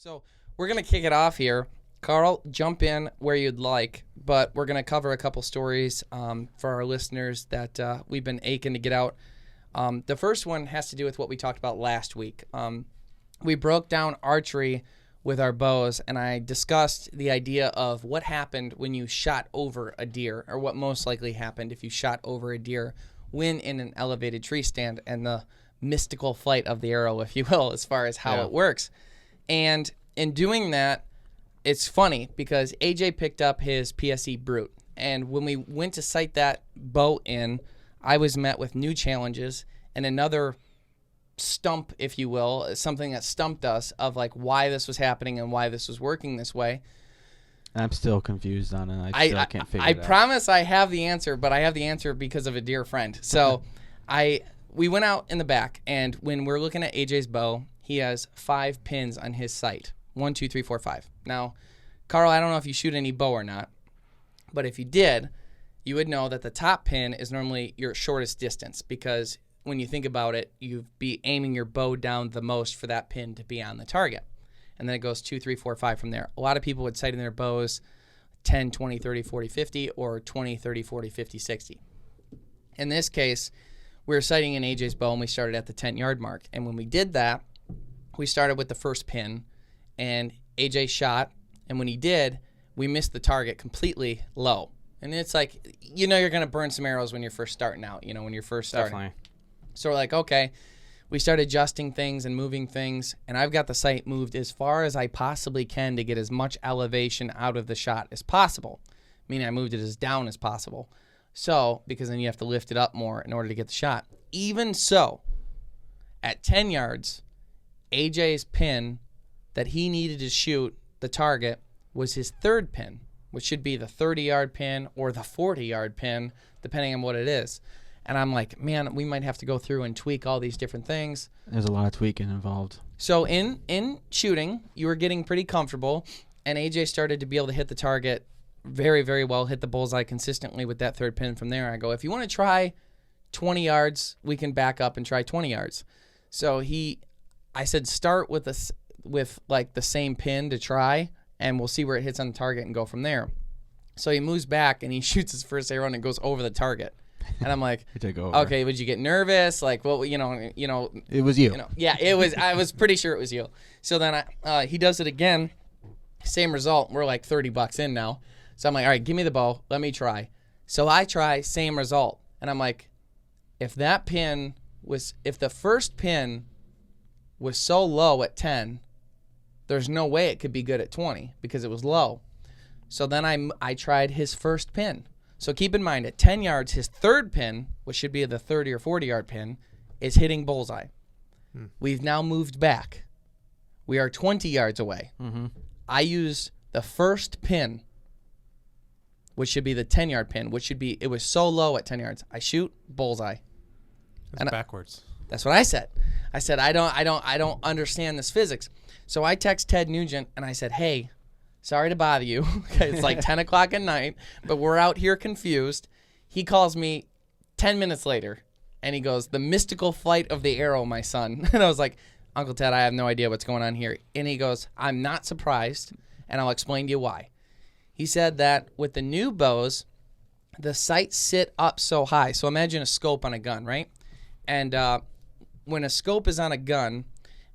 So we're going to kick it off here. Carl, jump in where you'd like, but we're going to cover a couple stories for our listeners that we've been aching to get out. The first one has to do with what we talked about last week. We broke down archery with our bows, and I discussed the idea of what happened when you shot over a deer, or what most likely happened if you shot over a deer when in an elevated tree stand, and the mystical flight of the arrow, if you will, as far as how it works. And in doing that, it's funny because AJ picked up his PSE Brute, and when we went to sight that bow in, I was met with new challenges and another stump, if you will, something that stumped us of like why this was happening and why this was working this way. I'm still confused on it. I still can't figure it out. I promise I have the answer, but I have the answer because of a dear friend. So we went out in the back, and when we're looking at AJ's bow, he has 5 pins on his sight. 1, 2, 3, 4, 5. Now, Carl, I don't know if you shoot any bow or not, but if you did, you would know that the top pin is normally your shortest distance, because when you think about it, you'd be aiming your bow down the most for that pin to be on the target. And then it goes 2, 3, 4, 5 from there. A lot of people would sight in their bows 10, 20, 30, 40, 50, or 20, 30, 40, 50, 60. In this case, we were sighting in AJ's bow, and we started at the 10-yard mark. And when we did that, we started with the first pin, and AJ shot, and when he did, we missed the target completely low. And it's like, you know, you're going to burn some arrows when you're first starting out, you know, when you're first starting. Definitely. So we're like, okay, we started adjusting things and moving things, and I've got the sight moved as far as I possibly can to get as much elevation out of the shot as possible, meaning I moved it as down as possible. So, because then you have to lift it up more in order to get the shot. Even so, at 10 yards, AJ's pin that he needed to shoot the target was his third pin, which should be the 30-yard pin or the 40-yard pin, depending on what it is. And I'm like, man, we might have to go through and tweak all these different things. There's a lot of tweaking involved. So in shooting, you were getting pretty comfortable, and AJ started to be able to hit the target very, very well, hit the bullseye consistently with that third pin from there. I go, if you want to try 20 yards, we can back up and try 20 yards. So I said, start with like the same pin to try, and we'll see where it hits on the target and go from there. So he moves back, and he shoots his first arrow, and it goes over the target. And I'm like, okay, would you get nervous? Like, well, you know, it was you. Yeah, it was. I was pretty sure it was you. So then he does it again, same result. We're like $30 in now. So I'm like, all right, give me the bow. Let me try. So I try, same result. And I'm like, if the first pin was so low at 10, there's no way it could be good at 20 because it was low. So then I tried his first pin. So keep in mind, at 10 yards, his third pin, which should be the 30 or 40-yard pin, is hitting bullseye. We've now moved back. We are 20 yards away. Mm-hmm. I use the first pin, which should be the 10-yard pin, it was so low at 10 yards. I shoot bullseye. That's backwards. That's what I said. I said, I don't understand this physics. So I text Ted Nugent, and I said, hey, sorry to bother you. It's like 10 o'clock at night, but we're out here confused. He calls me 10 minutes later, and he goes, the mystical flight of the arrow, my son. And I was like, Uncle Ted, I have no idea what's going on here. And he goes, I'm not surprised, and I'll explain to you why. He said that with the new bows, the sights sit up so high. So imagine a scope on a gun, right? And when a scope is on a gun,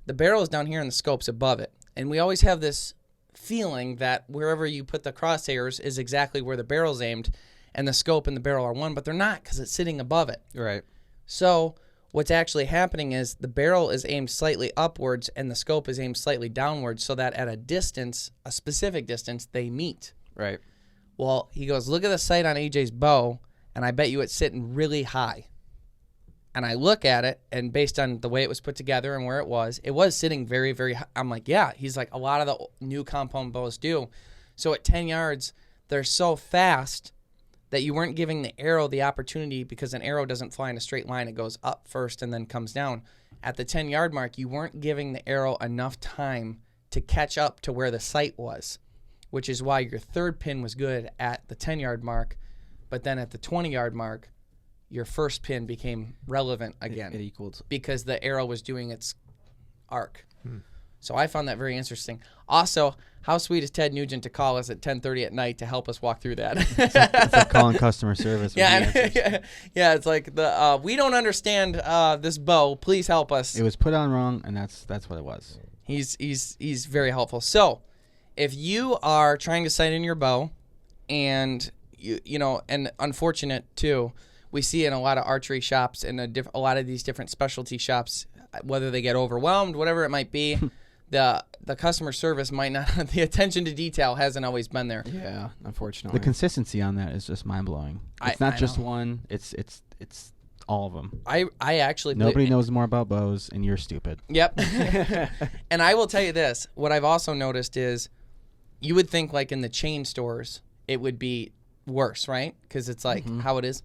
the barrel is down here and the scope's above it. And we always have this feeling that wherever you put the crosshairs is exactly where the barrel's aimed, and the scope and the barrel are one, but they're not because it's sitting above it. Right. So what's actually happening is the barrel is aimed slightly upwards and the scope is aimed slightly downwards, so that at a specific distance, they meet. Right. Well, he goes, look at the sight on AJ's bow, and I bet you it's sitting really high. And I look at it, and based on the way it was put together and where it was sitting very, very high. I'm like, yeah. He's like, a lot of the new compound bows do. So at 10 yards, they're so fast that you weren't giving the arrow the opportunity, because an arrow doesn't fly in a straight line. It goes up first and then comes down. At the 10-yard mark, you weren't giving the arrow enough time to catch up to where the sight was, which is why your third pin was good at the 10-yard mark. But then at the 20-yard mark, your first pin became relevant again. It equaled. Because the arrow was doing its arc. So I found that very interesting. Also, how sweet is Ted Nugent to call us at 10:30 at night to help us walk through that? It's like calling customer service. Yeah, it's like we don't understand this bow. Please help us. It was put on wrong, and that's what it was. He's very helpful. So, if you are trying to sight in your bow, and you know, and unfortunate too, we see in a lot of archery shops and a lot of these different specialty shops, whether they get overwhelmed, whatever it might be, the customer service might not, the attention to detail hasn't always been there. Yeah, unfortunately. The consistency on that is just mind blowing. It's not just one. It's all of them. I actually nobody knows more about bows, and you're stupid. Yep. And I will tell you this: what I've also noticed is, you would think like in the chain stores it would be worse, right? Because it's like how it is.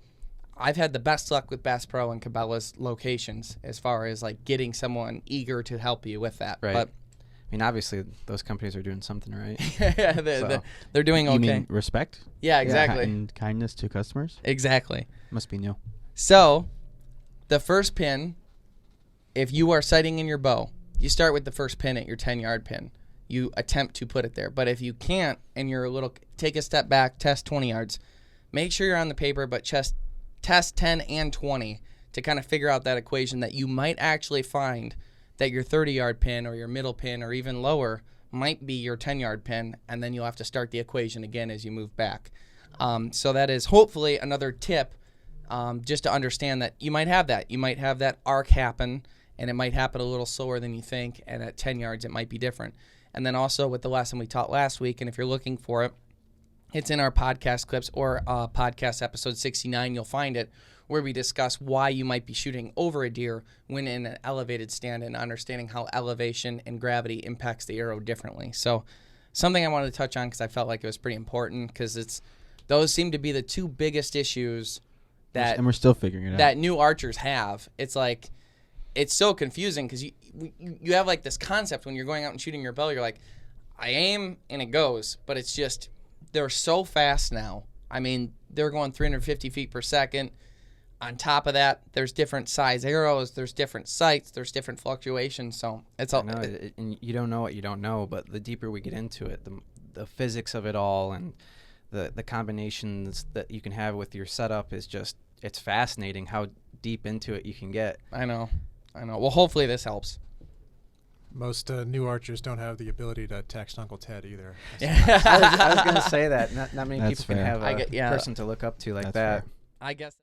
I've had the best luck with Bass Pro and Cabela's locations as far as like getting someone eager to help you with that. Right. But I mean, obviously, those companies are doing something right. yeah, they're doing okay. You mean respect? Yeah, exactly. And kindness to customers? Exactly. Must be new. So, the first pin, if you are sighting in your bow, you start with the first pin at your 10-yard pin. You attempt to put it there. But if you can't and you're take a step back, test 20 yards. Make sure you're on the paper, but test 10 and 20 to kind of figure out that equation that you might actually find that your 30-yard pin or your middle pin or even lower might be your 10-yard pin, and then you'll have to start the equation again as you move back. So that is hopefully another tip just to understand that you might have that. You might have that arc happen, and it might happen a little slower than you think, and at 10 yards it might be different. And then also with the lesson we taught last week, and if you're looking for it, it's in our podcast clips or podcast episode 69. You'll find it where we discuss why you might be shooting over a deer when in an elevated stand and understanding how elevation and gravity impacts the arrow differently. So something I wanted to touch on because I felt like it was pretty important because those seem to be the two biggest issues and we're still figuring it out. That new archers have. It's like it's so confusing because you have like this concept when you're going out and shooting your bow. You're like, I aim and it goes, but it's just they're so fast now. I mean, they're going 350 feet per second. On top of that, there's different size arrows, there's different sights, there's different fluctuations. So it's all. And you don't know what you don't know, but the deeper we get into it, the physics of it all and the combinations that you can have with your setup is just it's fascinating how deep into it you can get. I know. Well, hopefully this helps. Most new archers don't have the ability to text Uncle Ted either. I was going to say that. Not many That's people fair. can have a person to look up to like That's that. fair. I guess.